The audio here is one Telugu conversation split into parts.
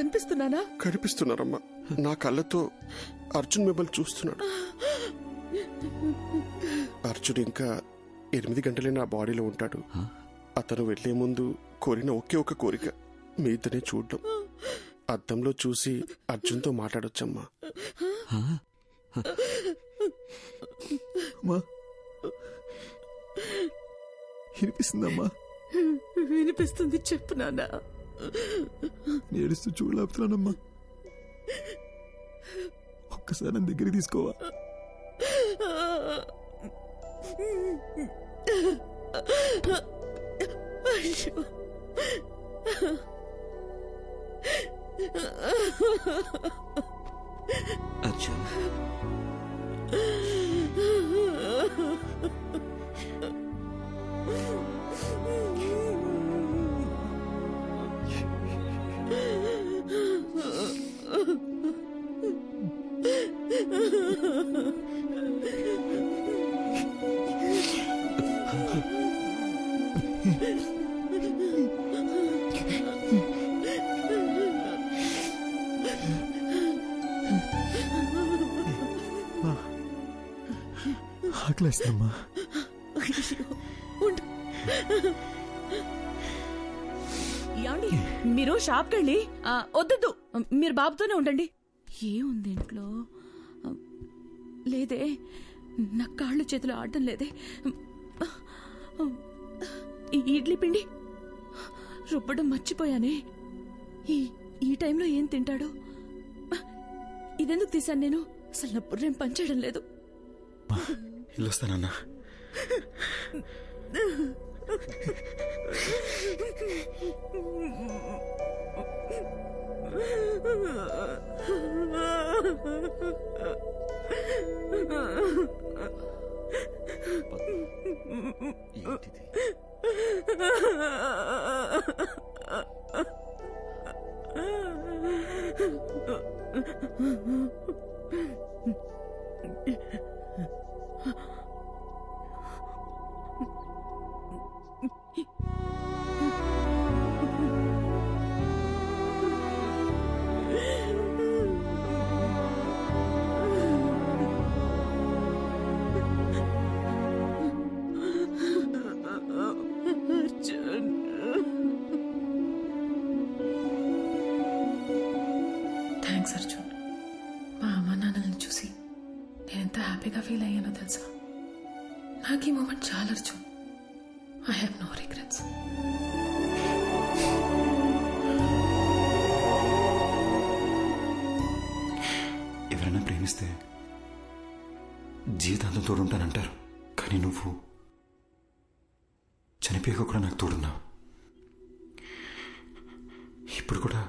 కనిపిస్తున్నానా? కనిపిస్తున్నారమ్మా. నా కళ్ళతో అర్జున్ మిమ్మల్ని చూస్తున్నాడు. అర్జున్ ఇంకా 8 గంటలే నా బాడీలో ఉంటాడు. అతను వెళ్లే ముందు కోరిన ఒకే ఒక కోరిక మీ ఇద్దరిని చూడడం. అద్దంలో చూసి అర్జున్తో మాట్లాడొచ్చమ్మా. వినిపిస్తుందమ్మా? వినిపిస్తుంది, చెప్పు నాన్న. ఏడుస్తూ చూడలేపుతున్నానమ్మా. ఒక్కసారి నన్ను దగ్గరికి తీసుకోవా? అయ్యో, అర్జున్, ఆకలేస్తుందమ్మా. ఏమండి, మీరు షాప్కి వెళ్ళి వద్దు, మీరు బాబుతోనే ఉండండి. ఏముంది ఇంట్లో? లేదే, నా కాళ్ళు చేతులు ఆడటం లేదే. ఇడ్లీ పిండి రుబ్బడం మర్చిపోయానే. ఈ టైంలో ఏం తింటాడు? ఇదెందుకు తీశాను నేను? అసలు నా బుర్రేం పనిచేయడం లేదు. వెళ్ళొస్తానన్నా. థ్యాంక్స్ అర్జున్. మా అమ్మ నాన్నలను చూసి నేను ఎంత హ్యాపీగా ఫీల్ అయ్యానో తెలుసా? నాకు ఈ మూమెంట్ చాలా Arjun. I have no regrets. ఎవరైనా ప్రేమిస్తే జీవితాంతం తోడుంటానంటారు, కానీ నువ్వు చనిపోయాక కూడా నాకు తోడున్నావు. ఇప్పుడు కూడా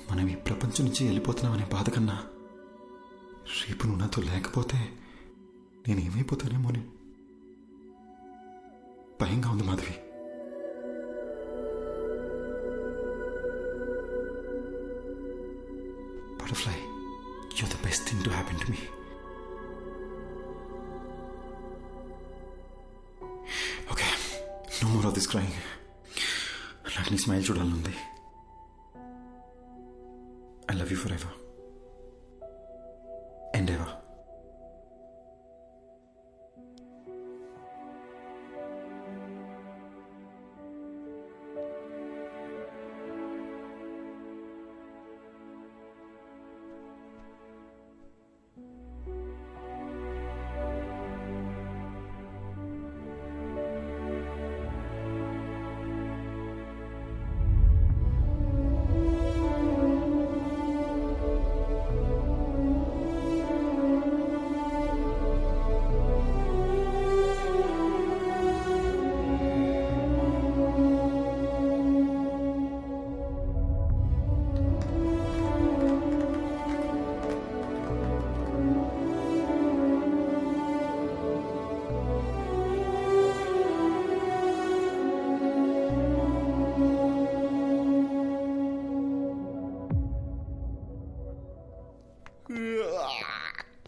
మనం ఈ ప్రపంచం నుంచి వెళ్ళిపోతున్నామనే బాధ కన్నా రేపు నువ్వు నాతో లేకపోతే నేనేమైపోతానేమోని భయంగా ఉంది Madhavi. Butterfly, you're the best thing to happen to me. Okay, no more of this crying. నాకు నీ స్మైల్ చూడాలనుంది. I love you forever and ever.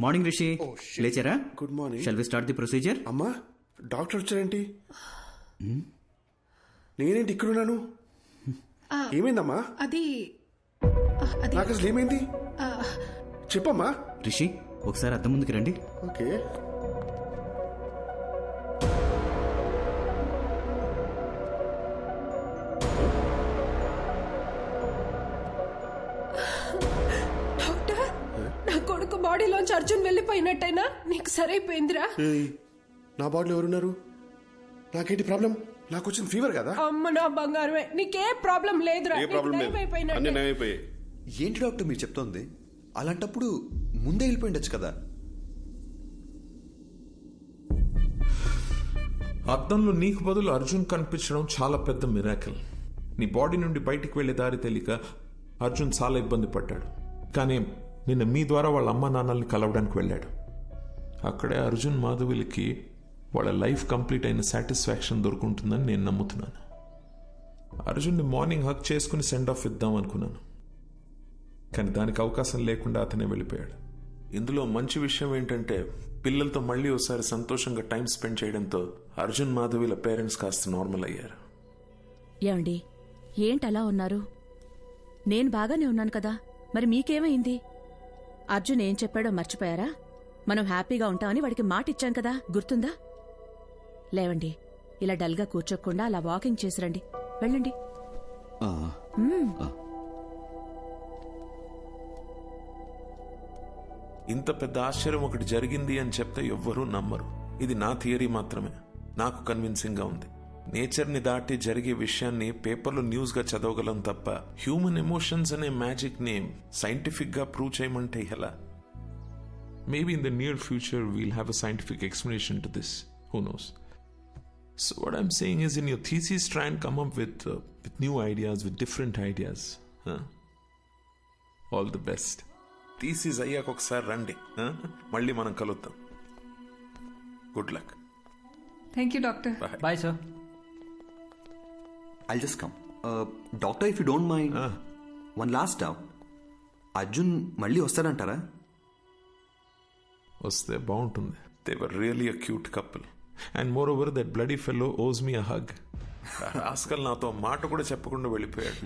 Morning Rishi, లేచారా? Good morning. Shall we start the procedure? అమ్మా, డాక్టర్ వచ్చారేంటి? నేనేంటి ఇక్కడున్నాను? ఏమైందమ్మా? అది అది నాకు అసలు ఏమైంది చెప్పమ్మా. రిషి ఒకసారి అద్దం ముందుకు రండి. ఓకే. డాక్టర్, నా కొడుకు బాడీలోంచి అర్జున్ వెళ్ళిపోయినట్టయినా నీకు సరైపోయిందిరా. నా బాడీలో ఎవరున్నారు? నాకేంటి ప్రాబ్లం? నాకు వచ్చిన ఫీవర్ కదా. అమ్మ నా బంగారమే, నీకే ప్రాబ్లం లేదురా. ఏ ప్రాబ్లం లేదు, అన్ని నయమైపోయాయి. ఏంటి డాక్టర్ మీరు చెప్తోంది? అలాంటప్పుడు ముందే వెళ్ళిపోయిండొచ్చు కదా. అద్దంలో నీకు బదులు అర్జున్ కనిపించడం చాలా పెద్ద మిరాకిల్. నీ బాడీ నుండి బయటికి వెళ్లే దారి తెలియక అర్జున్ చాలా ఇబ్బంది పడ్డాడు. కానీ నిన్న మీ ద్వారా వాళ్ళ అమ్మ నాన్నల్ని కలవడానికి వెళ్ళాడు. అక్కడే అర్జున్ మాధవిలకి వాళ్ళ లైఫ్ కంప్లీట్ అయిన సాటిస్ఫాక్షన్ దొరుకుంటుందని నేను నమ్ముతున్నాను. అర్జున్ని మార్నింగ్ హక్ చేసుకుని సెండ్ ఆఫ్ ఇద్దాం అనుకున్నాను, కానీ దానికి అవకాశం లేకుండా అతనే వెళ్ళిపోయాడు. ఇందులో మంచి విషయం ఏంటంటే పిల్లలతో మళ్ళీ ఒకసారి సంతోషంగా టైం స్పెండ్ చేయడంతో అర్జున్ మాధవిల పేరెంట్స్ కాస్త నార్మల్ అయ్యారు. ఏమండి, ఏంటలా ఉన్నారు? నేను బాగానే ఉన్నాను కదా, మరి మీకేమైంది? అర్జున్ ఏం చెప్పాడో మర్చిపోయారా? మనం హ్యాపీగా ఉంటామని వాడికి మాట ఇచ్చాం కదా, గుర్తుందా? లేవండి, ఇలా డల్గా కూర్చోకుండా అలా వాకింగ్ చేసిరండి. వెళ్ళండి. ఇంత పెద్ద ఆశ్చర్యం ఒకటి జరిగింది అని చెప్తే ఎవ్వరూ నమ్మరు. ఇది నా థియరీ మాత్రమే, నాకు కన్విన్సింగ్ గా ఉంది. నేచర్ని దాటి జరిగే విషయాన్ని పేపర్లో న్యూస్ గా చదవగలం తప్ప హ్యూమన్ ఎమోషన్స్ అనే మ్యాజిక్ నేమ్ సైంటిఫిక్ గా ప్రూవ్ చేయమంటే ఎలా? Maybe in the near future we'll have a scientific explanation to this. Who knows? So what I'm saying is, in your thesis, try and come up with new ideas, with different ideas. All the best. Thesis అయ్యాక ఒకసారి రండి, మళ్ళీ మనం కలుద్దాం. Good luck. Thank you doctor. Bye sir. I'll just come. Doctor, if you don't mind, one last doubt. Arjun మళ్ళీ వస్తాడంటారా? వస్తే బాగుంటుంది. They were really a cute couple. And moreover, that bloody fellow owes me a hug. Rascal నాతో మాట కూడా చెప్పకుండా వెళ్ళిపోయాడు.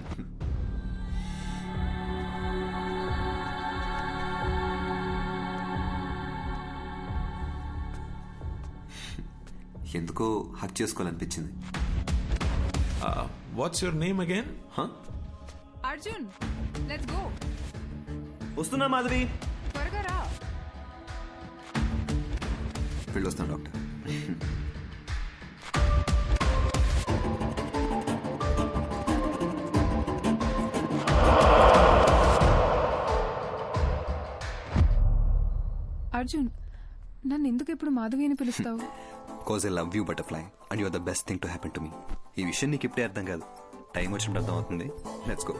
ఎందుకో హక్ చేసుకోవాలనిపించింది. What's your name again? Arjun, let's go. వస్తున్నా మాధవి. త్వరగా రా. వెళ్ళొస్తాను డాక్టర్. అర్జున్, నన్ను ఎందుకు ఎప్పుడు మాధవి అని పిలుస్తావు? Because I love you, butterfly, and you're the best thing to happen to me. ఈ విషయం నీకు ఇప్పుడే అర్థం కాదు, టైం వచ్చినప్పుడు అర్థం అవుతుంది. Let's go.